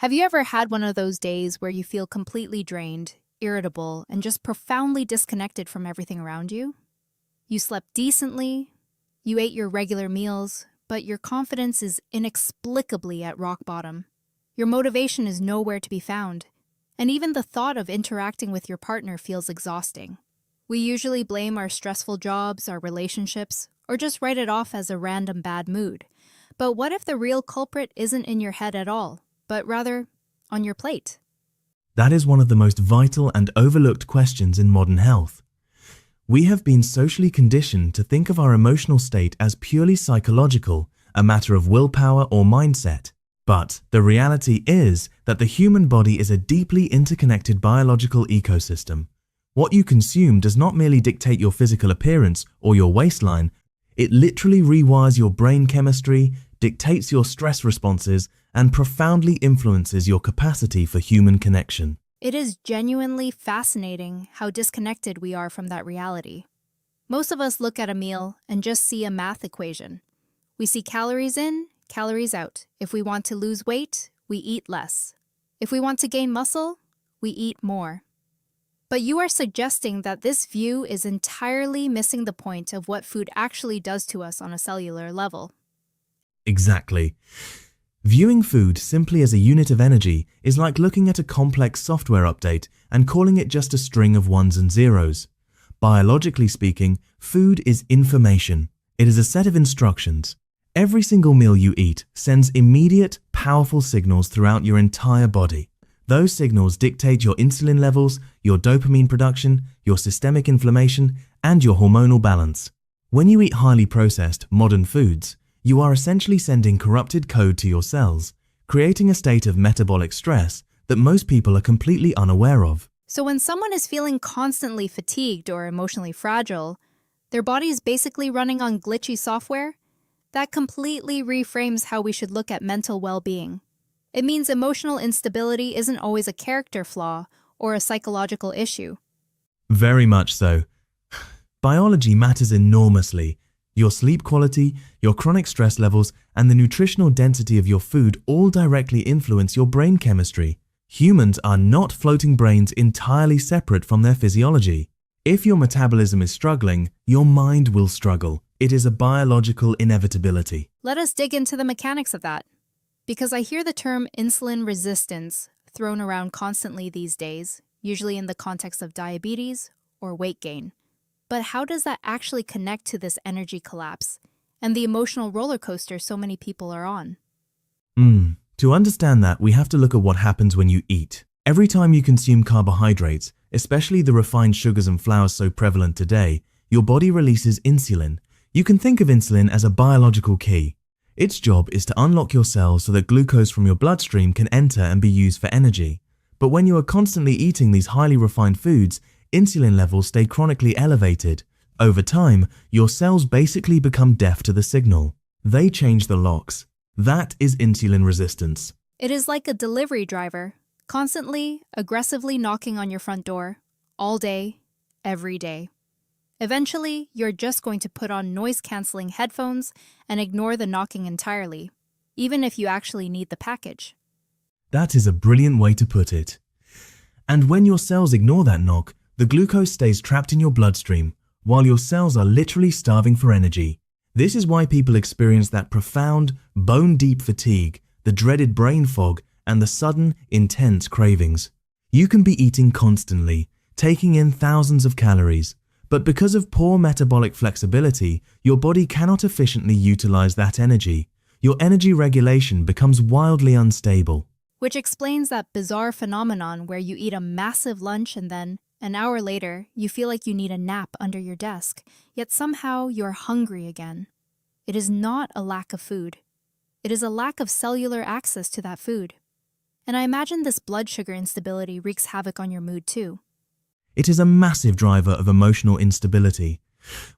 Have you ever had one of those days where you feel completely drained, irritable, and just profoundly disconnected from everything around you? You slept decently, you ate your regular meals, but your confidence is inexplicably at rock bottom. Your motivation is nowhere to be found, and even the thought of interacting with your partner feels exhausting. We usually blame our stressful jobs, our relationships, or just write it off as a random bad mood. But what if the real culprit isn't in your head at all, but rather on your plate? That is one of the most vital and overlooked questions in modern health. We have been socially conditioned to think of our emotional state as purely psychological, a matter of willpower or mindset. But the reality is that the human body is a deeply interconnected biological ecosystem. What you consume does not merely dictate your physical appearance or your waistline, it literally rewires your brain chemistry, dictates your stress responses, and profoundly influences your capacity for human connection. It is genuinely fascinating how disconnected we are from that reality. Most of us look at a meal and just see a math equation. We see calories in, calories out. If we want to lose weight, we eat less. If we want to gain muscle, we eat more. But you are suggesting that this view is entirely missing the point of what food actually does to us on a cellular level. Exactly. Viewing food simply as a unit of energy is like looking at a complex software update and calling it just a string of ones and zeros. Biologically speaking, food is information. It is a set of instructions. Every single meal you eat sends immediate, powerful signals throughout your entire body. Those signals dictate your insulin levels, your dopamine production, your systemic inflammation, and your hormonal balance. When you eat highly processed, modern foods, you are essentially sending corrupted code to your cells, creating a state of metabolic stress that most people are completely unaware of. So when someone is feeling constantly fatigued or emotionally fragile, their body is basically running on glitchy software? That completely reframes how we should look at mental well-being. It means emotional instability isn't always a character flaw or a psychological issue. Very much so. Biology matters enormously. Your sleep quality, your chronic stress levels, and the nutritional density of your food all directly influence your brain chemistry. Humans are not floating brains entirely separate from their physiology. If your metabolism is struggling, your mind will struggle. It is a biological inevitability. Let us dig into the mechanics of that. Because I hear the term insulin resistance thrown around constantly these days, usually in the context of diabetes or weight gain. But how does that actually connect to this energy collapse and the emotional roller coaster so many people are on? To understand that, we have to look at what happens when you eat. Every time you consume carbohydrates, especially the refined sugars and flours so prevalent today, your body releases insulin. You can think of insulin as a biological key. Its job is to unlock your cells so that glucose from your bloodstream can enter and be used for energy. But when you are constantly eating these highly refined foods, insulin levels stay chronically elevated. Over time, your cells basically become deaf to the signal. They change the locks. That is insulin resistance. It is like a delivery driver, constantly, aggressively knocking on your front door, all day, every day. Eventually, you're just going to put on noise-canceling headphones and ignore the knocking entirely, even if you actually need the package. That is a brilliant way to put it. And when your cells ignore that knock, the glucose stays trapped in your bloodstream, while your cells are literally starving for energy. This is why people experience that profound, bone-deep fatigue, the dreaded brain fog, and the sudden, intense cravings. You can be eating constantly, taking in thousands of calories, but because of poor metabolic flexibility, your body cannot efficiently utilize that energy. Your energy regulation becomes wildly unstable. Which explains that bizarre phenomenon where you eat a massive lunch and then, an hour later, you feel like you need a nap under your desk, yet somehow you're hungry again. It is not a lack of food. It is a lack of cellular access to that food. And I imagine this blood sugar instability wreaks havoc on your mood too. It is a massive driver of emotional instability.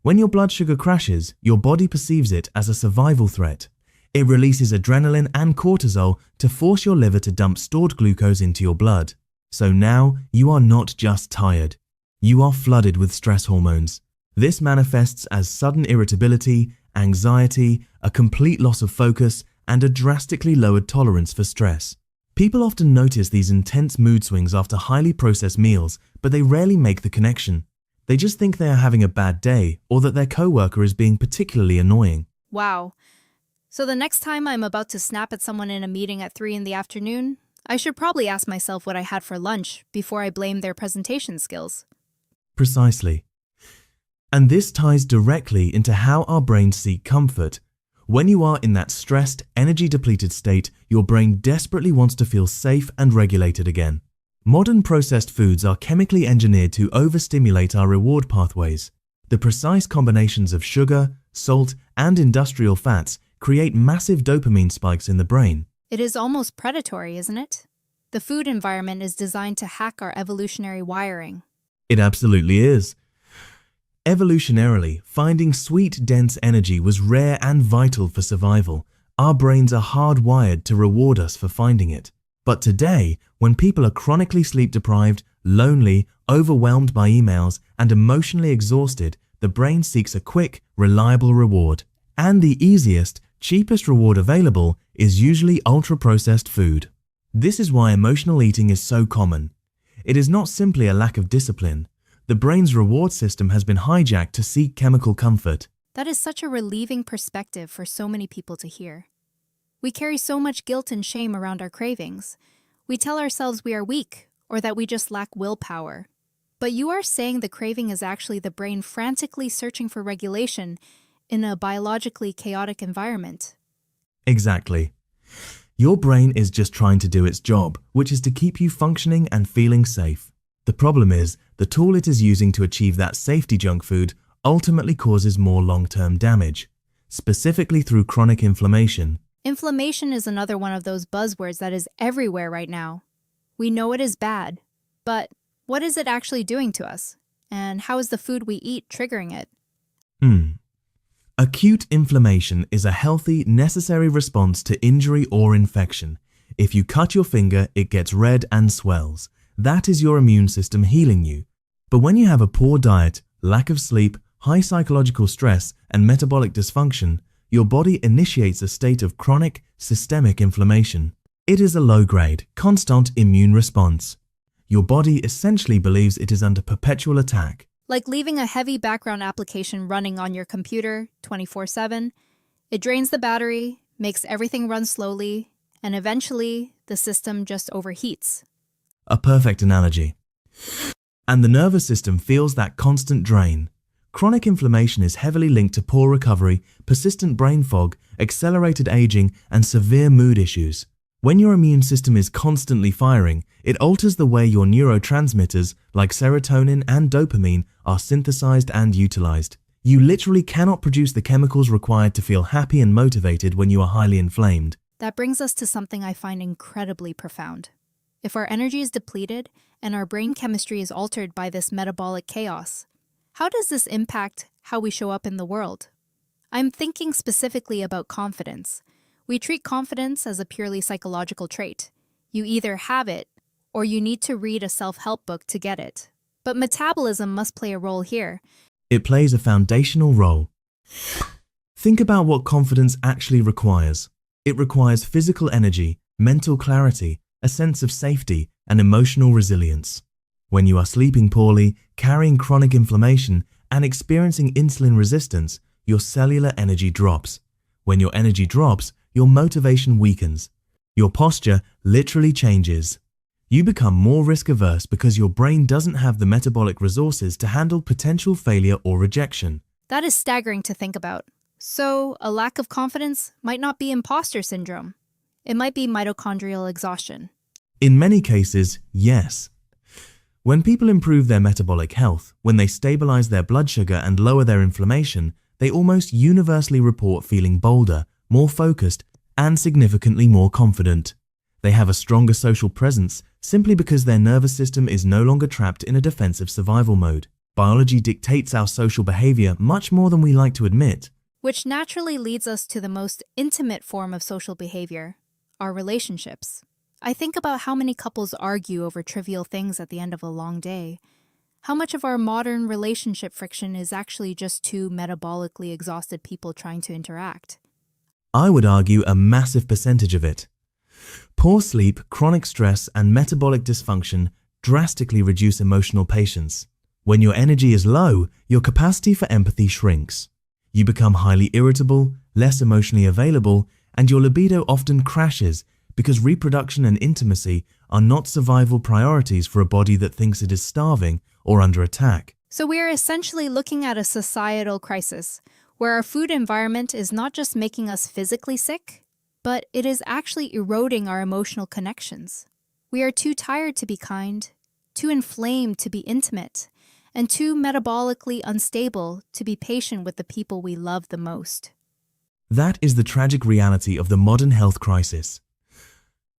When your blood sugar crashes, your body perceives it as a survival threat. It releases adrenaline and cortisol to force your liver to dump stored glucose into your blood. So now, you are not just tired. You are flooded with stress hormones. This manifests as sudden irritability, anxiety, a complete loss of focus, and a drastically lowered tolerance for stress. People often notice these intense mood swings after highly processed meals, but they rarely make the connection. They just think they are having a bad day or that their coworker is being particularly annoying. Wow. So the next time I'm about to snap at someone in a meeting at 3 in the afternoon, I should probably ask myself what I had for lunch before I blame their presentation skills. Precisely. And this ties directly into how our brains seek comfort. When you are in that stressed, energy-depleted state, your brain desperately wants to feel safe and regulated again. Modern processed foods are chemically engineered to overstimulate our reward pathways. The precise combinations of sugar, salt, and industrial fats create massive dopamine spikes in the brain. It is almost predatory, isn't it? The food environment is designed to hack our evolutionary wiring. It absolutely is. Evolutionarily, finding sweet, dense energy was rare and vital for survival. Our brains are hardwired to reward us for finding it. But today, when people are chronically sleep-deprived, lonely, overwhelmed by emails, and emotionally exhausted, the brain seeks a quick, reliable reward. And the easiest, cheapest reward available is usually ultra-processed food. This is why emotional eating is so common. It is not simply a lack of discipline. The brain's reward system has been hijacked to seek chemical comfort. That is such a relieving perspective for so many people to hear. We carry so much guilt and shame around our cravings. We tell ourselves we are weak or that we just lack willpower. But you are saying the craving is actually the brain frantically searching for regulation in a biologically chaotic environment. Exactly. Your brain is just trying to do its job, which is to keep you functioning and feeling safe. The problem is, the tool it is using to achieve that safety junk food ultimately causes more long-term damage, specifically through chronic inflammation. Inflammation is another one of those buzzwords that is everywhere right now. We know it is bad, but what is it actually doing to us? And how is the food we eat triggering it? Acute inflammation is a healthy, necessary response to injury or infection. If you cut your finger, it gets red and swells. That is your immune system healing you. But when you have a poor diet, lack of sleep, high psychological stress, and metabolic dysfunction, your body initiates a state of chronic, systemic inflammation. It is a low-grade, constant immune response. Your body essentially believes it is under perpetual attack. Like leaving a heavy background application running on your computer 24/7, it drains the battery, makes everything run slowly, and eventually the system just overheats. A perfect analogy. And the nervous system feels that constant drain. Chronic inflammation is heavily linked to poor recovery, persistent brain fog, accelerated aging, and severe mood issues. When your immune system is constantly firing, it alters the way your neurotransmitters, like serotonin and dopamine, are synthesized and utilized. You literally cannot produce the chemicals required to feel happy and motivated when you are highly inflamed. That brings us to something I find incredibly profound. If our energy is depleted and our brain chemistry is altered by this metabolic chaos, how does this impact how we show up in the world? I'm thinking specifically about confidence. We treat confidence as a purely psychological trait. You either have it or you need to read a self-help book to get it. But metabolism must play a role here. It plays a foundational role. Think about what confidence actually requires. It requires physical energy, mental clarity, a sense of safety, and emotional resilience. When you are sleeping poorly, carrying chronic inflammation, and experiencing insulin resistance, your cellular energy drops. When your energy drops, your motivation weakens. Your posture literally changes. You become more risk-averse because your brain doesn't have the metabolic resources to handle potential failure or rejection. That is staggering to think about. So, a lack of confidence might not be imposter syndrome. It might be mitochondrial exhaustion. In many cases, yes. When people improve their metabolic health, when they stabilize their blood sugar and lower their inflammation, they almost universally report feeling bolder, more focused, and significantly more confident. They have a stronger social presence simply because their nervous system is no longer trapped in a defensive survival mode. Biology dictates our social behavior much more than we like to admit. Which naturally leads us to the most intimate form of social behavior, our relationships. I think about how many couples argue over trivial things at the end of a long day. How much of our modern relationship friction is actually just two metabolically exhausted people trying to interact? I would argue a massive percentage of it. Poor sleep, chronic stress, and metabolic dysfunction drastically reduce emotional patience. When your energy is low, your capacity for empathy shrinks. You become highly irritable, less emotionally available, and your libido often crashes because reproduction and intimacy are not survival priorities for a body that thinks it is starving or under attack. So we are essentially looking at a societal crisis where our food environment is not just making us physically sick, but it is actually eroding our emotional connections. We are too tired to be kind, too inflamed to be intimate, and too metabolically unstable to be patient with the people we love the most. That is the tragic reality of the modern health crisis.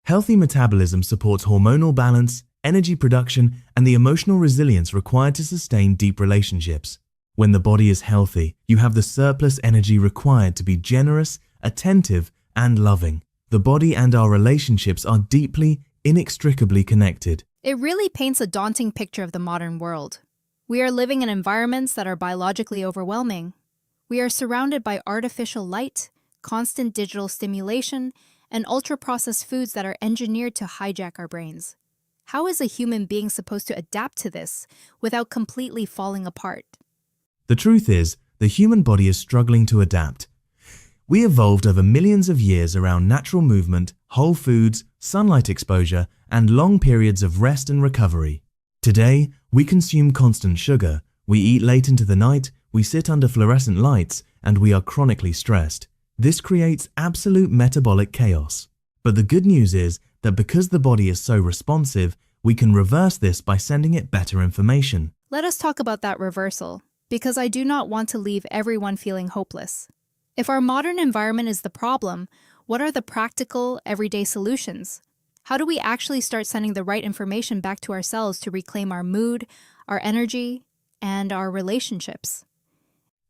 Healthy metabolism supports hormonal balance, energy production, and the emotional resilience required to sustain deep relationships. When the body is healthy, you have the surplus energy required to be generous, attentive, and loving. The body and our relationships are deeply, inextricably connected. It really paints a daunting picture of the modern world. We are living in environments that are biologically overwhelming. We are surrounded by artificial light, constant digital stimulation, and ultra-processed foods that are engineered to hijack our brains. How is a human being supposed to adapt to this without completely falling apart? The truth is, the human body is struggling to adapt. We evolved over millions of years around natural movement, whole foods, sunlight exposure, and long periods of rest and recovery. Today, we consume constant sugar, we eat late into the night, we sit under fluorescent lights, and we are chronically stressed. This creates absolute metabolic chaos. But the good news is that because the body is so responsive, we can reverse this by sending it better information. Let us talk about that reversal, because I do not want to leave everyone feeling hopeless. If our modern environment is the problem, what are the practical, everyday solutions? How do we actually start sending the right information back to ourselves to reclaim our mood, our energy, and our relationships?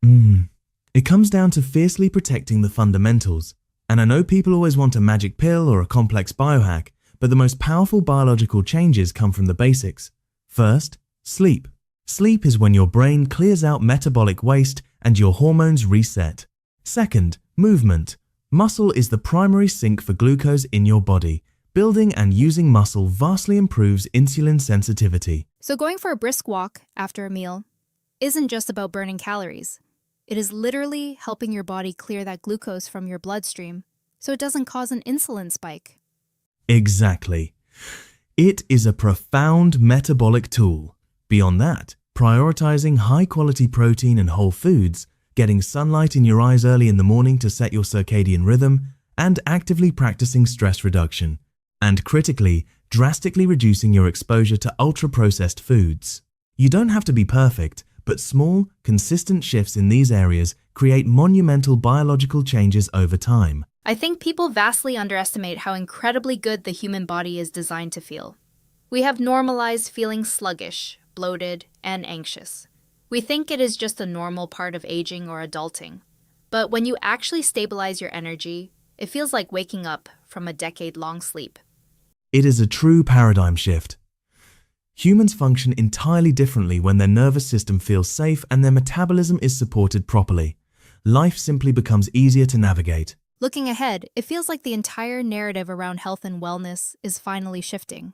It comes down to fiercely protecting the fundamentals. And I know people always want a magic pill or a complex biohack, but the most powerful biological changes come from the basics. First, sleep. Sleep is when your brain clears out metabolic waste and your hormones reset. Second, movement. Muscle is the primary sink for glucose in your body. Building and using muscle vastly improves insulin sensitivity. So going for a brisk walk after a meal isn't just about burning calories. It is literally helping your body clear that glucose from your bloodstream so it doesn't cause an insulin spike. Exactly. It is a profound metabolic tool. Beyond that, prioritizing high-quality protein and whole foods, getting sunlight in your eyes early in the morning to set your circadian rhythm, and actively practicing stress reduction. And critically, drastically reducing your exposure to ultra-processed foods. You don't have to be perfect, but small, consistent shifts in these areas create monumental biological changes over time. I think people vastly underestimate how incredibly good the human body is designed to feel. We have normalized feeling sluggish, bloated, and anxious. We think it is just a normal part of aging or adulting. But when you actually stabilize your energy, it feels like waking up from a decade-long sleep. It is a true paradigm shift. Humans function entirely differently when their nervous system feels safe and their metabolism is supported properly. Life simply becomes easier to navigate. Looking ahead, it feels like the entire narrative around health and wellness is finally shifting.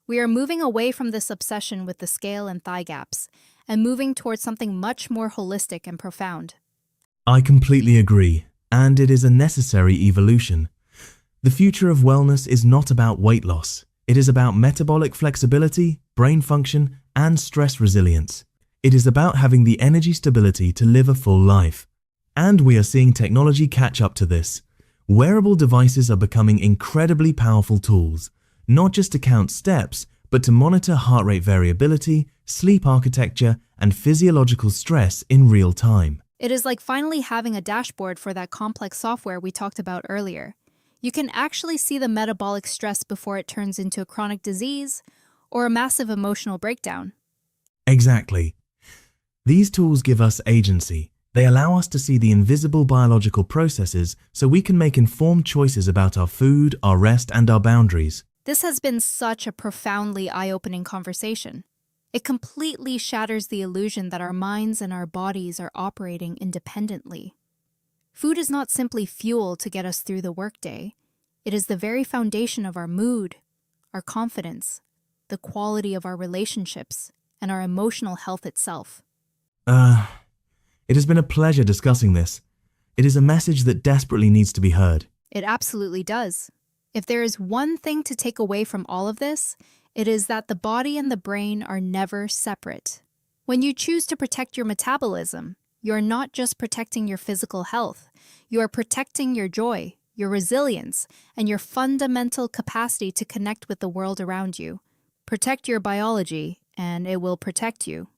We are moving away from this obsession with the scale and thigh gaps and moving towards something much more holistic and profound. I completely agree, and it is a necessary evolution. The future of wellness is not about weight loss. It is about metabolic flexibility, brain function, and stress resilience. It is about having the energy stability to live a full life. And we are seeing technology catch up to this. Wearable devices are becoming incredibly powerful tools, not just to count steps, but to monitor heart rate variability, sleep architecture, and physiological stress in real time. It is like finally having a dashboard for that complex software we talked about earlier. You can actually see the metabolic stress before it turns into a chronic disease or a massive emotional breakdown. Exactly. These tools give us agency. They allow us to see the invisible biological processes so we can make informed choices about our food, our rest, and our boundaries. This has been such a profoundly eye-opening conversation. It completely shatters the illusion that our minds and our bodies are operating independently. Food is not simply fuel to get us through the workday. It is the very foundation of our mood, our confidence, the quality of our relationships, and our emotional health itself. It has been a pleasure discussing this. It is a message that desperately needs to be heard. It absolutely does. If there is one thing to take away from all of this, it is that the body and the brain are never separate. When you choose to protect your metabolism, you are not just protecting your physical health, you are protecting your joy, your resilience, and your fundamental capacity to connect with the world around you. Protect your biology, and it will protect you.